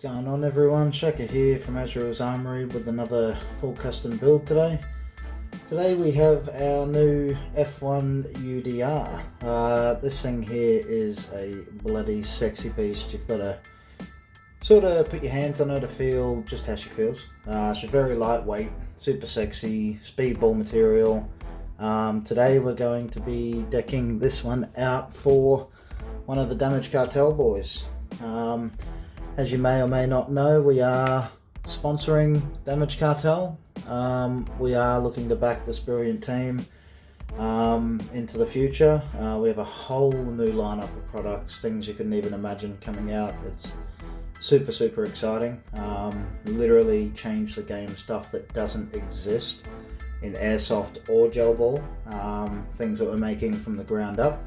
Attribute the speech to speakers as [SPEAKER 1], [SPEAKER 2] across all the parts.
[SPEAKER 1] What's going on everyone, Shaka here from Azrael's Armory with another full custom build today. Today we have our new F1 UDR. This thing here is a bloody sexy beast. You've got to sort of put your hands on her to feel just how she feels. She's very lightweight, super sexy, speedball material. Today we're going to be decking this one out for one of the Dmg Cartel boys. As you may or may not know, we are sponsoring Dmg Cartel. We are looking to back this brilliant team into the future. We have a whole new lineup of products, things you couldn't even imagine coming out. It's super exciting. Literally change the game, stuff that doesn't exist in airsoft or gel ball, things that we're making from the ground up.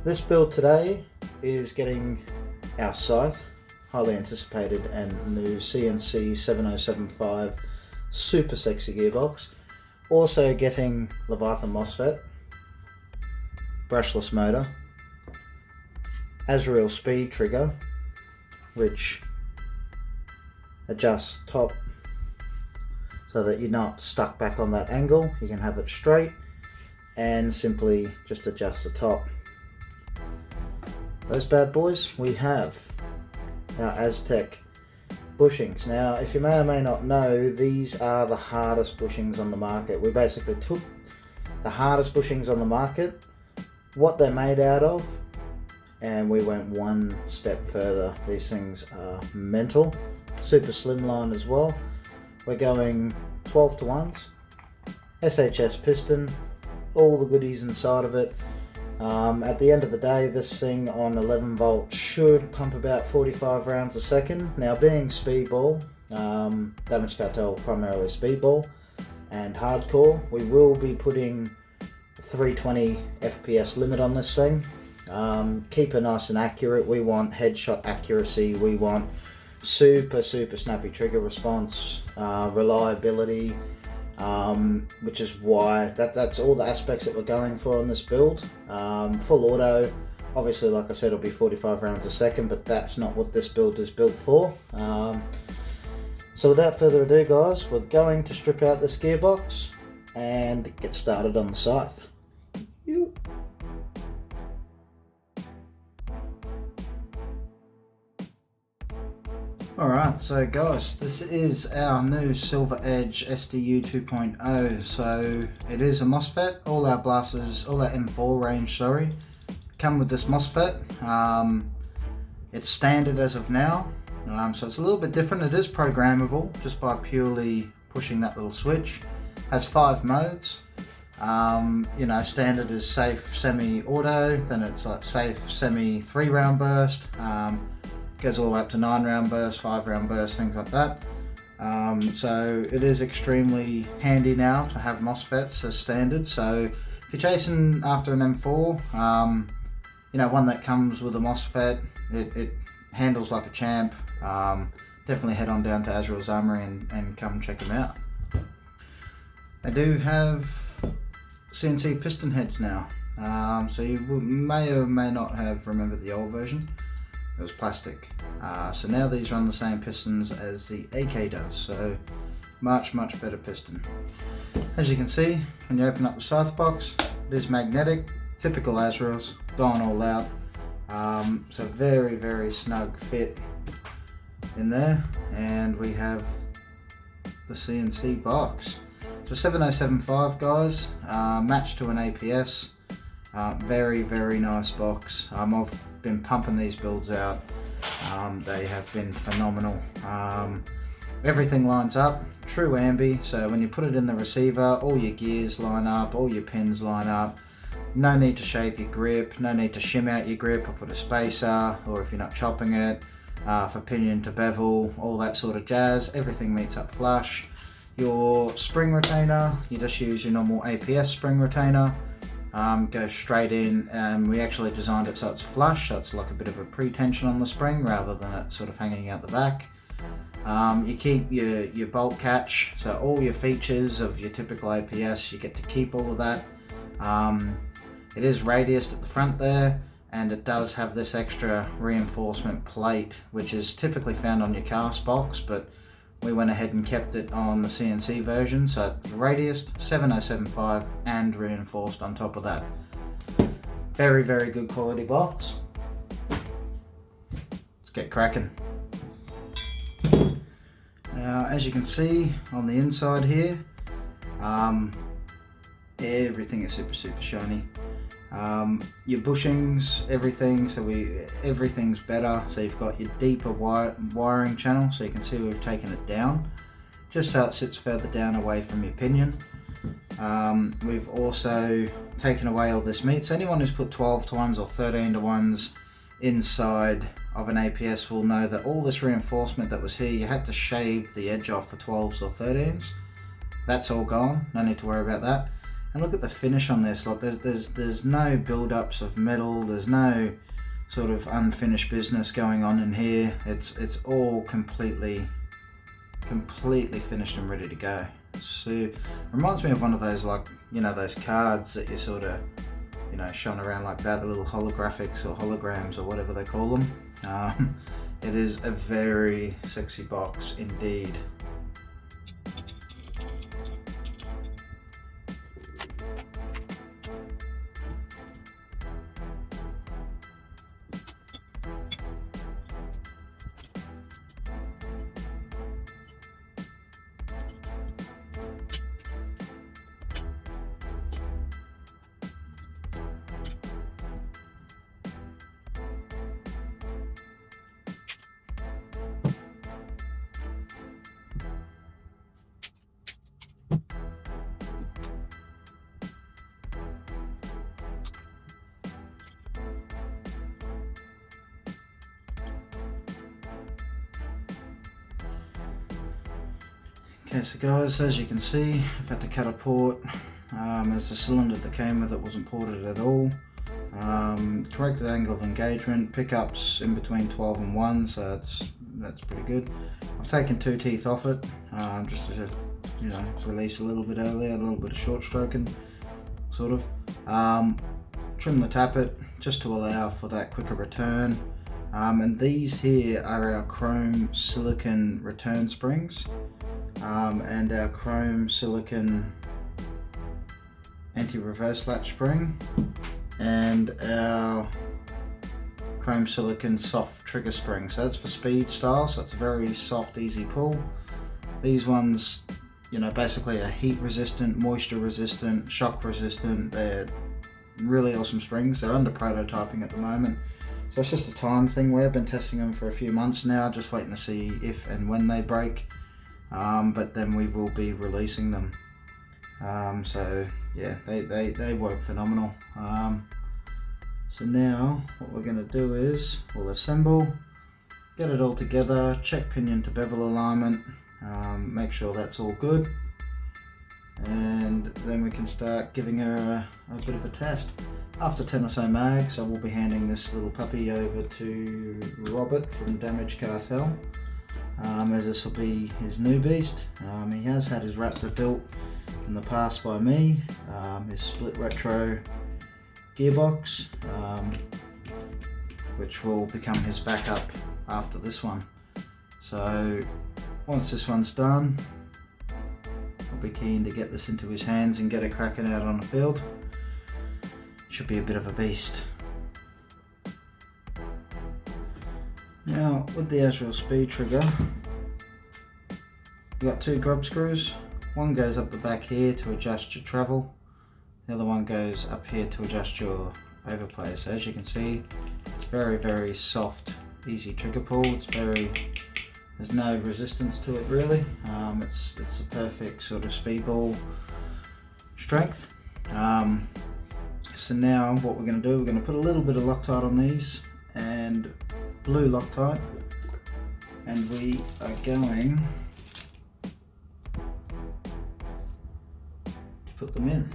[SPEAKER 1] This build today is getting our Scythe, highly anticipated and new CNC 7075 super sexy gearbox. Also getting Leviathan MOSFET, brushless motor, Azrael speed trigger, which adjusts top so that you're not stuck back on that angle. You can have it straight and simply just adjust the top. Those bad boys, we have our Aztech bushings. Now, if you may or may not know, these are the hardest bushings on the market. We basically took the hardest bushings on the market, what they're made out of, and we went one step further. These things are mental, super slimline as well. We're going 12 to 1s, SHS piston, all the goodies inside of it. At the end of the day, this thing on 11 volts should pump about 45 rounds a second. Now, being speedball, Dmg Cartel primarily speedball and hardcore, we will be putting 320 FPS limit on this thing. Keep it nice and accurate. We want headshot accuracy, we want super snappy trigger response, reliability, which is why that's all the aspects that we're going for on this build. Full auto, obviously, like I said, it'll be 45 rounds a second, but that's not what this build is built for. So without further ado, guys, we're going to strip out this gearbox and get started on the Scythe. Alright, so guys, this is our new Silver Edge SDU 2.0. So it is a MOSFET. All our blasters, all our M4 range, sorry, come with this MOSFET. It's standard as of now, so it's a little bit different. It is programmable just by purely pushing that little switch. Has 5 modes. You know, standard is safe, semi-auto, then it's like safe, semi 3-round burst. Goes all up to 9-round burst, 5-round burst, things like that. So it is extremely handy now to have MOSFETs as standard. So if you're chasing after an M4, you know, one that comes with a MOSFET, it handles like a champ. Definitely head on down to Azrael's Armory and come check them out. They do have CNC piston heads now, so you may or may not have remembered the old version. It was plastic. So now these run the same pistons as the AK does, so much better piston. As you can see, when you open up the Scythe box, it is magnetic, typical Azrael's, gone all out. So very snug fit in there, and we have the CNC box. So 7075, guys, matched to an APS. Very nice box. I've been pumping these builds out. They have been phenomenal. Everything lines up, true ambi, so when you put it in the receiver, all your gears line up, all your pins line up. No need to shave your grip, no need to shim out your grip or put a spacer, or if you're not chopping it, for pinion to bevel, all that sort of jazz. Everything meets up flush. Your spring retainer, you just use your normal APS spring retainer. Goes straight in, and we actually designed it so it's flush, so it's like a bit of a pre-tension on the spring rather than it sort of hanging out the back. You keep your bolt catch, so all your features of your typical APS, you get to keep all of that. It is radiused at the front there, and it does have this extra reinforcement plate, which is typically found on your cast box, but we went ahead and kept it on the CNC version, so it's radiused, 7075, and reinforced on top of that. Very, very good quality box. Let's get cracking. Now, as you can see on the inside here, everything is super shiny. Your bushings, everything, so everything's better. So you've got your deeper wiring channel, so you can see we've taken it down, just so it sits further down away from your pinion. We've also taken away all this meat. So anyone who's put 12 to 1s or 13 to 1s inside of an APS will know that all this reinforcement that was here, you had to shave the edge off for 12s or 13s. That's all gone, no need to worry about that. And look at the finish on this. Like there's no build-ups of metal, there's no sort of unfinished business going on in here. It's all completely finished and ready to go. So reminds me of one of those, like, you know, those cards that you sort of, you know, shone around like that, the little holographics or holograms or whatever they call them. It is a very sexy box indeed. Okay, so guys, as you can see, I've had to cut a port, as the cylinder that came with it wasn't ported at all. Corrected angle of engagement, pickups in between 12 and 1, so that's pretty good. I've taken 2 teeth off it, just to, you know, release a little bit earlier, a little bit of short stroking, sort of. Trim the tappet, just to allow for that quicker return. And these here are our chrome silicon return springs. And our chrome silicon anti-reverse latch spring, and our chrome silicon soft trigger spring. So that's for speed style, so it's a very soft, easy pull. These ones, you know, basically are heat resistant, moisture resistant, shock resistant. They're really awesome springs. They're under prototyping at the moment, so it's just a time thing. We've been testing them for a few months now, just waiting to see if and when they break. But then we will be releasing them. So yeah, they work phenomenal. So now what we're going to do is we'll assemble, get it all together, check pinion to bevel alignment, make sure that's all good, and then we can start giving her a bit of a test. After 10 or so mags, I will be handing this little puppy over to Robert from Dmg Cartel. As this will be his new beast. He has had his Raptor built in the past by me, his split retro gearbox, which will become his backup after this one. So once this one's done, I'll be keen to get this into his hands and get it cracking out on the field. Should be a bit of a beast. Now with the Azrael speed trigger, you've got 2 grub screws. One goes up the back here to adjust your travel, the other one goes up here to adjust your overplay. So as you can see, it's very soft, easy trigger pull. There's no resistance to it really. It's a perfect sort of speedball strength. So now what we're going to do, we're going to put a little bit of Loctite on these, and blue Loctite, and we are going to put them in.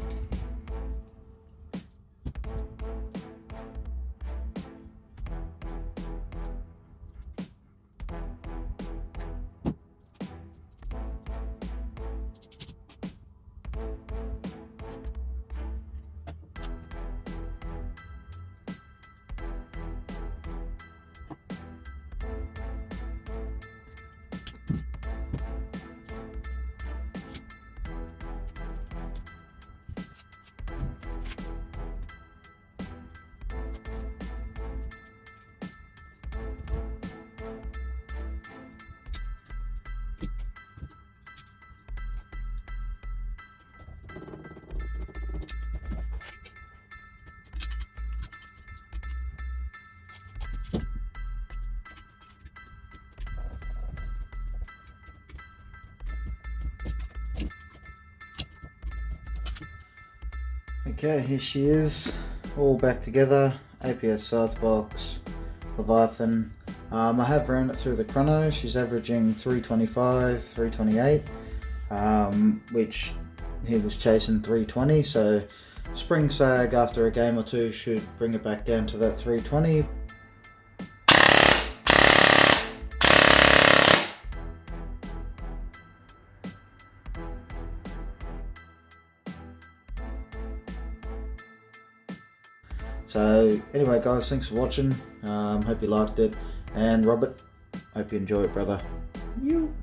[SPEAKER 1] Okay, here she is, all back together. APS Scythe box, Leviathan. I have ran it through the chrono. She's averaging 325, 328, which he was chasing 320, so spring sag after a game or two should bring it back down to that 320. So anyway guys, thanks for watching. Hope you liked it, and Robert, hope you enjoy it, brother. You.